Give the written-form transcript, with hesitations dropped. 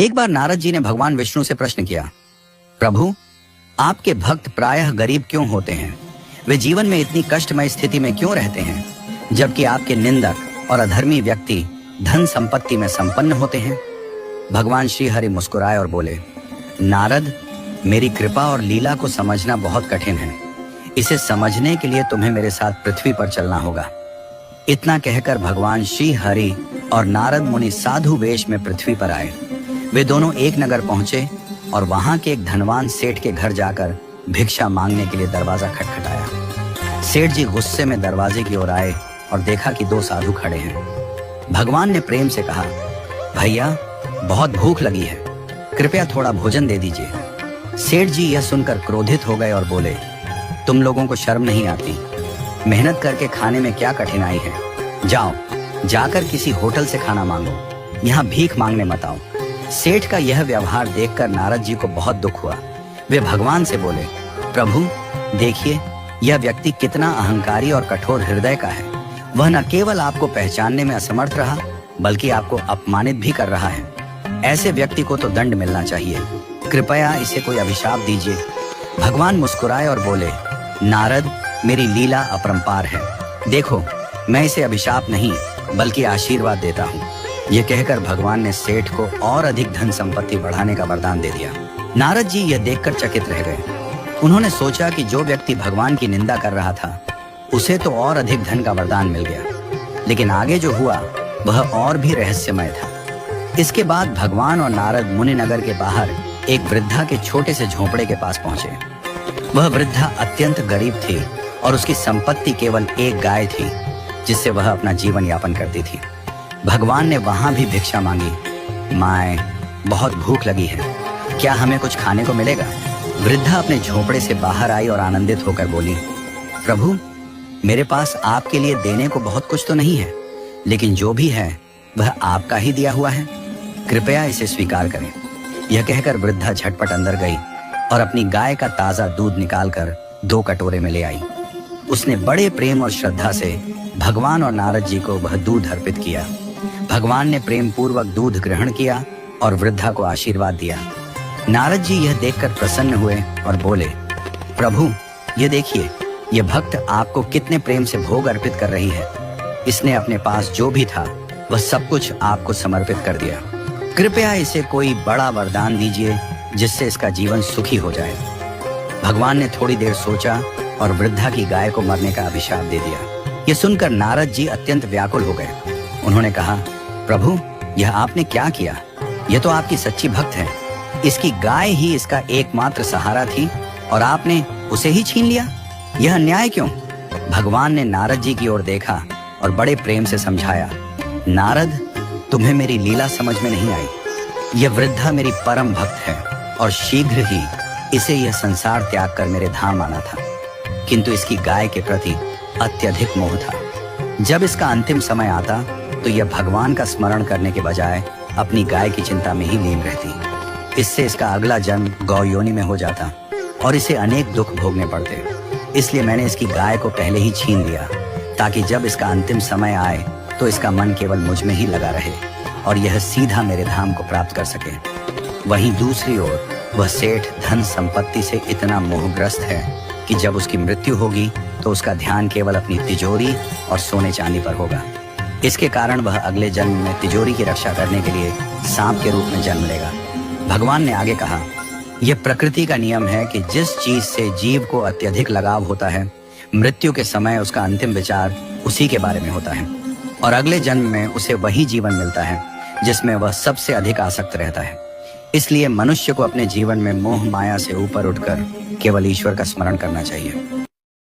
एक बार नारद जी ने भगवान विष्णु से प्रश्न किया, प्रभु, आपके भक्त प्रायः गरीब क्यों होते हैं? वे जीवन में इतनी कष्टमय स्थिति में क्यों रहते हैं, जबकि आपके निंदक और अधर्मी व्यक्ति धन संपत्ति में संपन्न होते हैं? भगवान श्री हरि मुस्कुराए और बोले, नारद, मेरी कृपा और लीला को समझना बहुत कठिन है। इसे समझने के लिए तुम्हें मेरे साथ पृथ्वी पर चलना होगा। इतना कहकर भगवान श्री हरि और नारद मुनि साधु वेश में पृथ्वी पर आए। वे दोनों एक नगर पहुंचे और वहां के एक धनवान सेठ के घर जाकर भिक्षा मांगने के लिए दरवाजा खटखटाया। सेठ जी गुस्से में दरवाजे की ओर आए और देखा कि दो साधु खड़े हैं। भगवान ने प्रेम से कहा, भैया, बहुत भूख लगी है, कृपया थोड़ा भोजन दे दीजिए। सेठ जी यह सुनकर क्रोधित हो गए और बोले, तुम लोगों को शर्म नहीं आती? मेहनत करके खाने में क्या कठिनाई है? जाओ, जाकर किसी होटल से खाना मांगो, यहाँ भीख मांगने मत आओ। सेठ का यह व्यवहार देखकर नारद जी को बहुत दुख हुआ। वे भगवान से बोले, प्रभु, देखिए यह व्यक्ति कितना अहंकारी और कठोर हृदय का है। वह न केवल आपको पहचानने में असमर्थ रहा, बल्कि आपको अपमानित भी कर रहा है। ऐसे व्यक्ति को तो दंड मिलना चाहिए। कृपया इसे कोई अभिशाप दीजिए। भगवान मुस्कुराए और बोले, नारद, मेरी लीला अपरंपार है। देखो, मैं इसे अभिशाप नहीं बल्कि आशीर्वाद देता हूँ। यह कहकर भगवान ने सेठ को और अधिक धन संपत्ति बढ़ाने का वरदान दे दिया। नारद जी यह देखकर चकित रह गए। उन्होंने सोचा कि जो व्यक्ति भगवान की निंदा कर रहा था, उसे तो और अधिक धन का वरदान मिल गया, लेकिन आगे जो हुआ वह और भी रहस्यमय था। इसके बाद भगवान और नारद मुनि नगर के बाहर एक वृद्धा के छोटे से झोंपड़े के पास पहुंचे। वह वृद्धा अत्यंत गरीब थी और उसकी संपत्ति केवल एक गाय थी, जिससे वह अपना जीवन यापन करती थी। भगवान ने वहां भी भिक्षा मांगी। माए, बहुत भूख लगी है, क्या हमें कुछ खाने को मिलेगा? वृद्धा अपने झोपड़े से बाहर आई और आनंदित होकर बोली, प्रभु, मेरे पास आपके लिए देने को बहुत कुछ तो नहीं है, लेकिन जो भी है वह आपका ही दिया हुआ है। कृपया इसे स्वीकार करें। यह कहकर वृद्धा झटपट अंदर गई और अपनी गाय का ताजा दूध निकालकर 2 कटोरे में ले आई। उसने बड़े प्रेम और श्रद्धा से भगवान और नारद जी को वह दूध अर्पित किया। भगवान ने प्रेम पूर्वक दूध ग्रहण किया और वृद्धा को आशीर्वाद दिया। नारद जी यह देखकर प्रसन्न हुए और बोले, प्रभु, ये देखिए, यह भक्त आपको कितने प्रेम से भोग अर्पित कर रही है। इसने अपने पास जो भी था वह सब कुछ आपको समर्पित कर दिया। कृपया इसे कोई बड़ा वरदान दीजिए जिससे इसका जीवन सुखी हो जाए। भगवान ने थोड़ी देर सोचा और वृद्धा की गाय को मरने का अभिशाप दे दिया। यह सुनकर नारद जी अत्यंत व्याकुल हो गए। उन्होंने कहा, प्रभु, यह आपने क्या किया? यह तो आपकी सच्ची भक्त है। इसकी गाय ही इसका एकमात्र सहारा थी और आपने उसे ही छीन लिया। यह अन्याय क्यों? भगवान ने नारद जी की ओर देखा और बड़े प्रेम से समझाया, नारद, तुम्हें मेरी लीला समझ में नहीं आई। यह वृद्धा मेरी परम भक्त है और शीघ्र ही इसे यह संसार त्याग कर मेरे धाम आना था, किंतु इसकी गाय के प्रति अत्यधिक मोह था। जब इसका अंतिम समय आता तो यह भगवान का स्मरण करने के बजाय अपनी गाय की चिंता में ही लीन रहती। इससे इसका अगला जन्म गौ योनि में हो जाता और इसे अनेक दुख भोगने पड़ते। इसलिए मैंने इसकी गाय को पहले ही छीन लिया, ताकि जब इसका अंतिम समय आए तो इसका मन केवल मुझ में ही लगा रहे और यह सीधा मेरे धाम को प्राप्त कर सके। वहीं दूसरी ओर वह सेठ धन संपत्ति से इतना मोहग्रस्त है कि जब उसकी मृत्यु होगी तो उसका ध्यान केवल अपनी तिजोरी और सोने चांदी पर होगा। इसके कारण वह अगले जन्म में तिजोरी की रक्षा करने के लिए सांप के रूप में जन्म लेगा। भगवान ने आगे कहा, यह प्रकृति का नियम है कि जिस चीज से जीव को अत्यधिक लगाव होता है, मृत्यु के समय उसका अंतिम विचार उसी के बारे में होता है और अगले जन्म में उसे वही जीवन मिलता है जिसमें वह सबसे अधिक आसक्त रहता है। इसलिए मनुष्य को अपने जीवन में मोह माया से ऊपर उठकर केवल ईश्वर का स्मरण करना चाहिए।